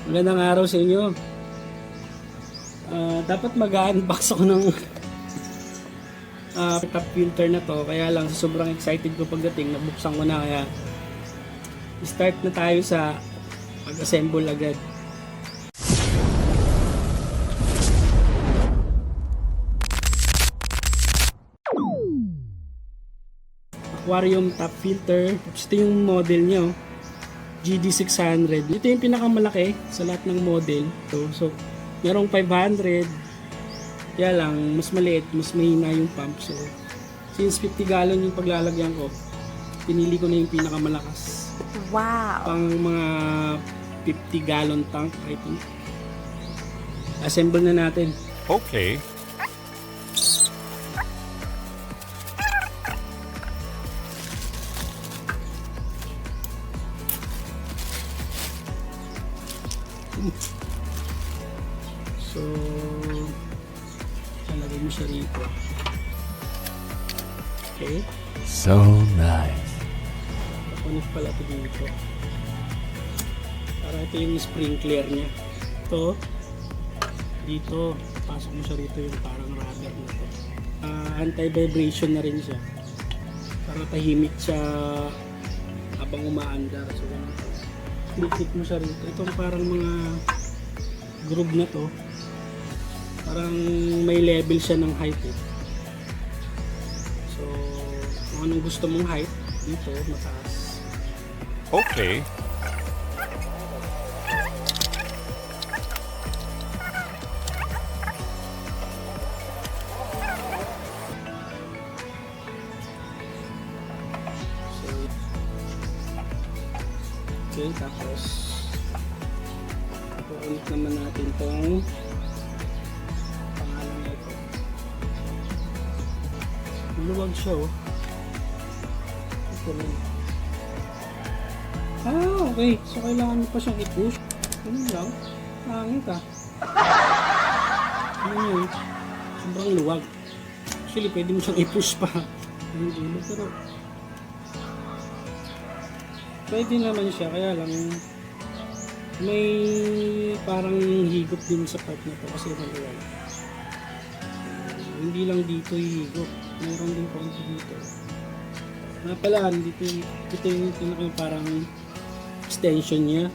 Magandang araw sa inyo. Dapat mag-unbox ako ng top filter na to. Kaya lang sobrang excited ko pagdating. Nabuksan ko na kaya start na tayo sa pag-assemble agad. Aquarium top filter. Ito yung model nyo. GD600. Ito yung pinakamalaki sa lahat ng model. So merong 500. Kaya lang, mas maliit, mas mahina yung pump. So, since 50 gallon yung paglalagyan ko, pinili ko na yung pinakamalakas. Wow! Pang mga 50 gallon tank, I think. Assemble na natin. Okay. So, talagay mo siya rito. Okay. So nice. Pakunik pala ito dito. Para ito yung sprinkler niya. Ito, dito, pasok mo siya rito yung parang rubber na ito. Anti-vibration na rin siya. Para tahimik siya habang umaandar. So, click mo siya rito. Itong parang mga groove na to. Parang may level siya ng height eh. So, kung anong gusto mong height, dito, mataas. Okay. So, okay, tapos ulit naman natin tong pangalan na ito. Maluwag siya oh. Ito lang. Okay. So, kailangan mo pa siyang i-push. Ganun lang. Hangit ah. Ano yun? Sobrang luwag. Actually, pwede mo siyang i-push pa. Ang dulo, pero pwede naman siya. Kaya lang may parang higop din sa part na to kasi maluwag. Hindi lang dito higop. Mayroon din konti dito. Nga pala, dito yung parang extension niya.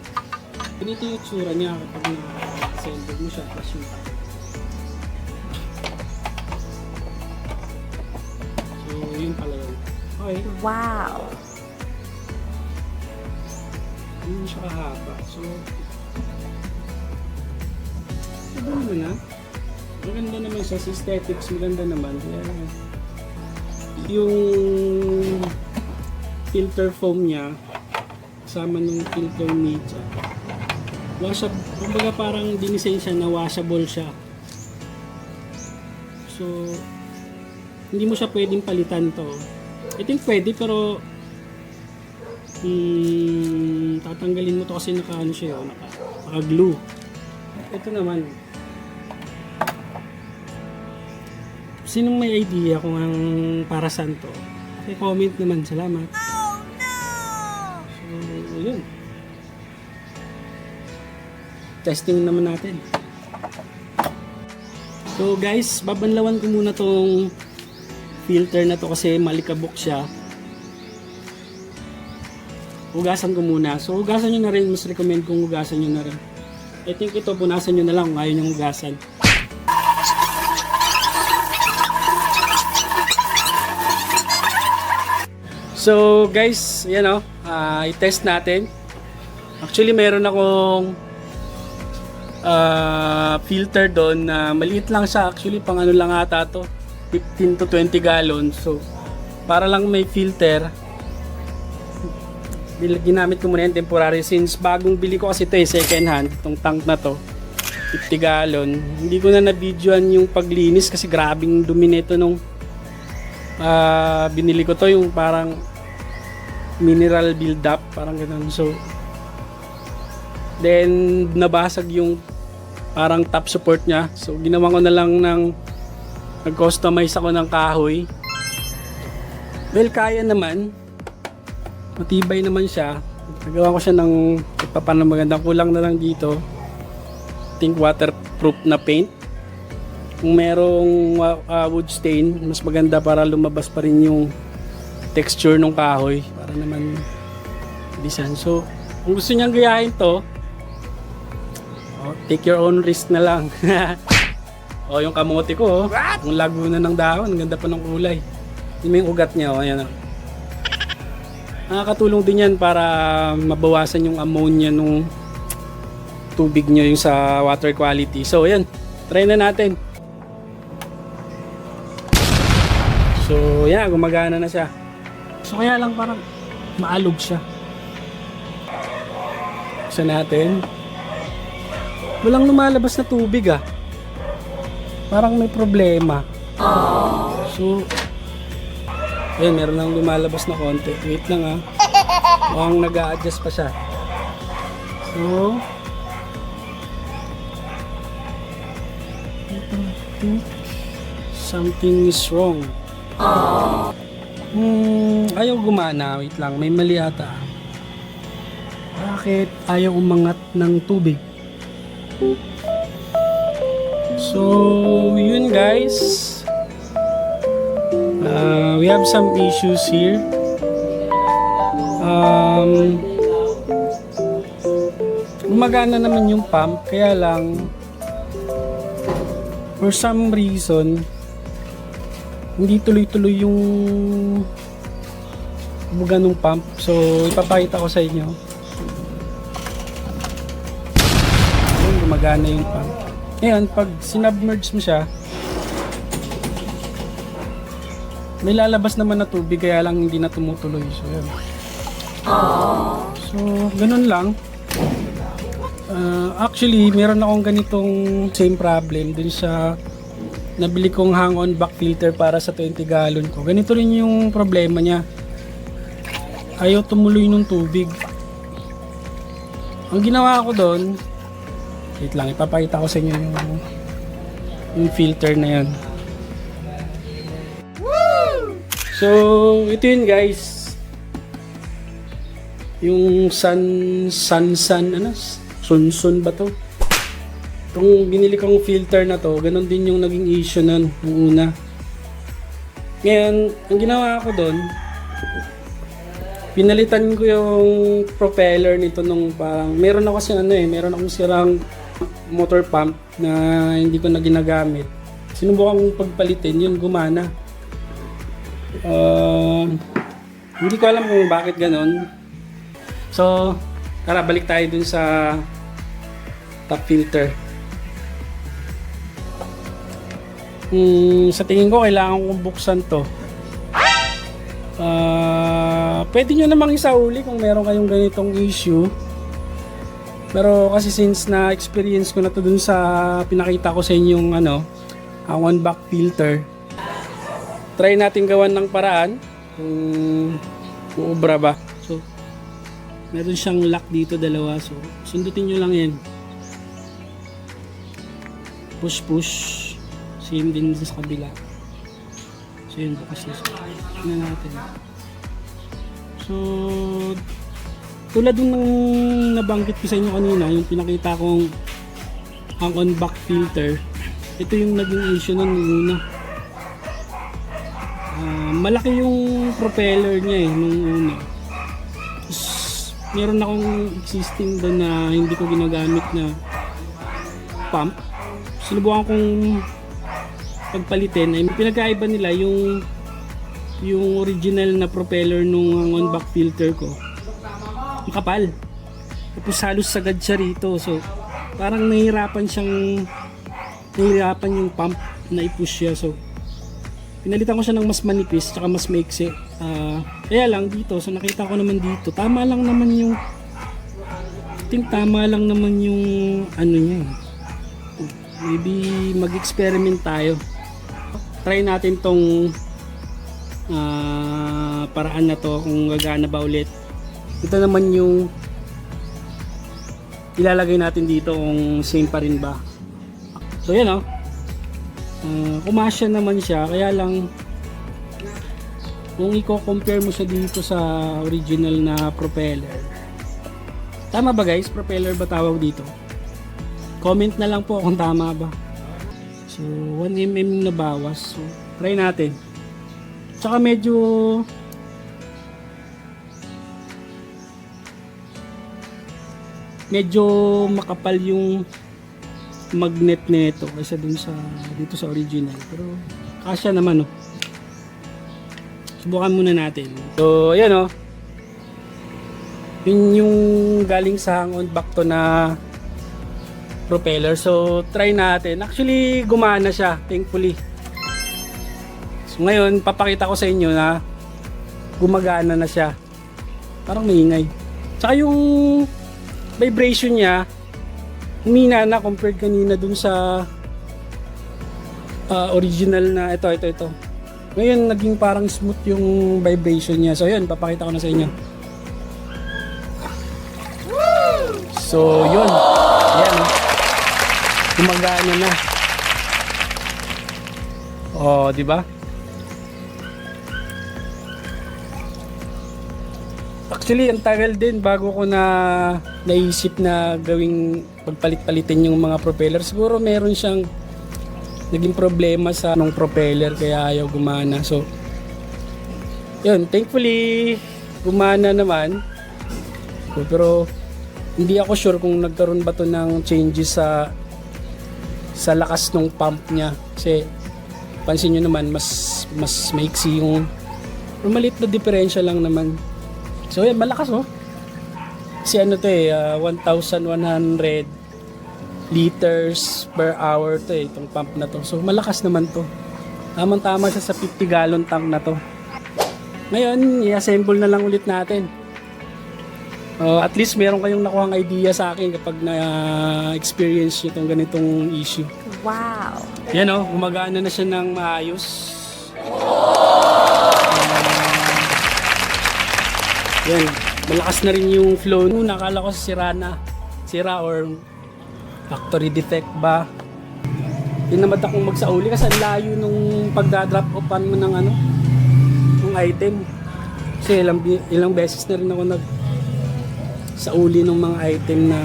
Ganito yung tsura niya kapag na-assemble mo siya plus yung top. So, yun pala yun. Okay. Wow! Hindi siya kahaba. So, sabihin mo na. Maganda naman siya. Sa aesthetics, maganda naman. Kaya, yung filter foam niya, kasama ng filter media. Washable. Kumbaga parang dinisign siya na washable siya. So, hindi mo siya pwedeng palitan to. I think pwede pero tatanggalin mo to kasi naka-ano siya, naka-glue. Ito naman. Sinong may idea kung ang para saan to? I-comment naman. Salamat. Oh no! So, yun. Testing naman natin. So guys, babanlawan ko muna tong filter na to kasi malikabok siya. Hugasan ko muna. So, hugasan nyo na rin. Mas recommend kong hugasan nyo na rin. I think ito, punasan nyo na lang kung ayaw nyo hugasan. So, guys, yan o. I-test natin. Actually, meron akong filter doon na maliit lang siya. Actually, pang ano lang ata to. 15 to 20 gallons. So, para lang may filter, ginamit ko muna yung temporary since bagong bili ko kasi ito second hand itong tank na to 50 gallon. Hindi ko na na-videoan yung paglinis kasi grabing dumi nito nung binili ko to, yung parang mineral build up parang ganun. So then nabasag yung parang top support nya, so ginawa ko na lang ng nag-customize ako ng kahoy. Well, kaya naman, matibay naman siya. Nagawa ko siya ng ipapanang maganda. Kulang na lang dito think waterproof na paint. Kung merong wood stain, mas maganda para lumabas pa rin yung texture ng kahoy para naman design. So kung gusto niyang gayahin to, take your own risk na lang. Yung kamote ko, ang lago na ng dahon, ang ganda pa ng kulay. Yung may ugat niya, ayan. Nakakatulong din yan para mabawasan yung ammonia nung tubig nyo yung sa water quality. So ayan, try na natin. So yan, gumagana na siya. So kaya lang parang maalog siya. Isa natin. Walang lumalabas na tubig ah. Parang may problema. So ayan, meron lang lumalabas na konti. Wait lang ah. Mukhang nag-a-adjust pa siya. So something is wrong. Ayaw gumana. Wait lang, may mali ata. Bakit ayaw umangat ng tubig? So yun guys, we have some issues here. Gumagana naman yung pump, kaya lang for some reason hindi tuloy-tuloy yung buga ng pump. So ipapakita ko sa inyo. Ayun, gumagana yung pump. Ngayon, pag sinubmerge mo siya, may lalabas naman na tubig, kaya lang hindi na tumutuloy. So yun. So ganun lang. Actually, meron akong ganitong same problem dun sa nabili kong hang-on back filter para sa 20 gallon ko. Ganito rin yung problema niya. Ayaw tumuloy ng tubig. Ang ginawa ko doon, wait lang, ipapakita ko sa inyo yung filter na yun. So, ito yun guys. Yung Sunsun ba to? Itong binili kong filter na to, ganun din yung naging issue nun, yung una. Ngayon, ang ginawa ko doon, pinalitan ko yung propeller nito nung parang, meron ako kasi meron akong sirang motor pump na hindi ko na ginagamit. Sinubukan kong pagpalitin, yun gumana. Hindi ko alam kung bakit ganun. So, tara, balik tayo dun sa top filter. Sa tingin ko kailangan kong buksan to. Pwede nyo namang isauli kung meron kayong ganitong issue, pero kasi since na experience ko na to dun sa pinakita ko sa inyong ang one back filter, try natin gawan ng paraan kung uubra ba. So meron siyang lock dito, dalawa, so sundutin nyo lang yan, push push. Same din sa kabila. So yun, bukas na natin. So tulad ng nabanggit ko sa inyo kanina, yung pinakita kong hang-on back filter, ito yung naging issue ng una. Malaki yung propeller niya nung una. Tapos meron akong existing doon na hindi ko ginagamit na pump. Sinubukan kong pagpalitin, ay pinagkaiba nila yung original na propeller nung hang-on back filter ko. Ang kapal. Tapos halos sagad siya rito. So parang nahihirapan yung pump na i-push siya. So pinalitan ko siya ng mas manipis tsaka mas maiksi. Kaya lang dito, so nakita ko naman dito, tama lang naman yung niya. Maybe mag-experiment tayo. Try natin tong paraan na to kung gagana ba ulit. Ito naman yung ilalagay natin dito kung same pa rin ba. So yan kumasya naman siya, kaya lang kung i-compare mo siya dito sa original na propeller. Tama ba guys? Propeller ba tawag dito? Comment na lang po kung tama ba. So 1mm na bawas. So try natin. Tsaka medyo makapal yung magnet nito kaysa dun sa dito sa original, pero kasya naman, oh. Subukan muna natin. So ayan, oh, yun yung galing sa hang-on back to na propeller. So try natin. Actually gumana siya, thankfully. So ngayon papakita ko sa inyo na gumagana na siya. Parang maingay. Tsaka yung vibration niya humina na compared kanina dun sa original na ito. Ngayon naging parang smooth yung vibration niya. So yun, papakita ko na sa inyo. So yun, ayan, oh. Gumagana na. Oh, di ba? Actually, ang tagal din bago ko na naisip na gawing pagpalit-palitin yung mga propeller. Siguro meron siyang naging problema sa nung propeller kaya ayaw gumana. So, yun, thankfully gumana naman. Pero hindi ako sure kung nagkaroon ba to ng changes sa lakas ng pump niya. Kasi pansin nyo naman mas maiksi yung maliit na diferensya lang naman. So yan, malakas, oh. Kasi ano to 1,100 liters per hour to itong pump na to. So malakas naman to. Tamang-tama siya sa 50 gallon tank na to. Ngayon, i-assemble na lang ulit natin. At least meron kayong nakuhang idea sa akin kapag na-experience nyo itong ganitong issue. Wow! Yan, oh, gumagana na siya ng maayos. Yan, malakas na rin yung flow. Nakala ko sira or factory defect ba. Tinamad akong magsauli kasi ang layo nung pagdadrop offan mo ng ng item. Kasi ilang beses na rin ako sauli ng mga item na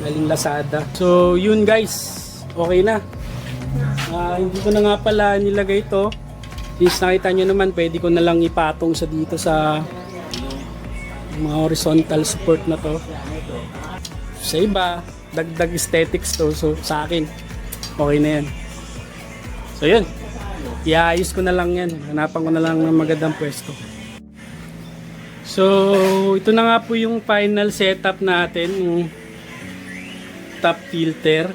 galing Lazada. So yun guys, okay na. Hindi ko na nga pala nilagay ito. Since nakita nyo naman, pwede ko na lang ipatong sa dito sa mga horizontal support na to. Sa iba, dagdag aesthetics to. So sa akin, okay na yan. So yun, iayos ko na lang yan. Hanapan ko na lang ng magandang pwesto. So ito na nga po yung final setup natin, yung top filter.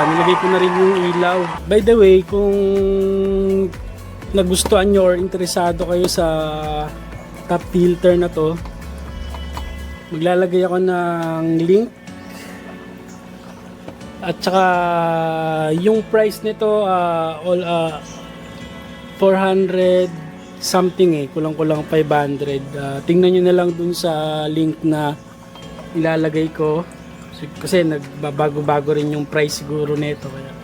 Nilagay ko na rin yung ilaw. By the way, kung nagustuhan nyo or interesado kayo sa top filter na to, maglalagay ako ng link. At saka yung price nito 400 something kulang-kulang 500. Tingnan nyo na lang dun sa link na ilalagay ko. Kasi nagbabago-bago rin yung price siguro nito, kaya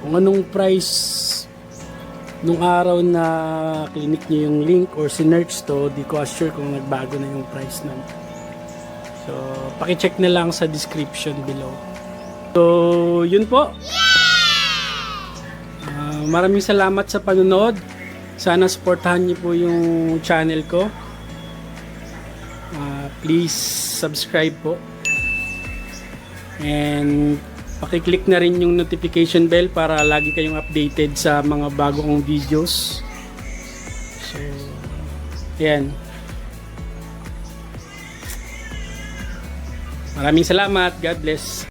kung anong price nung araw na clinic nyo yung link or sinearch to, di ko assure kung nagbago na yung price nun. So pakicheck na lang sa description below. So yun po, maraming salamat sa panonood. Sana supportahan niyo po yung channel ko. Please subscribe po. And pakiclick na rin yung notification bell para lagi kayong updated sa mga bago kong videos. So, yan. Maraming salamat. God bless.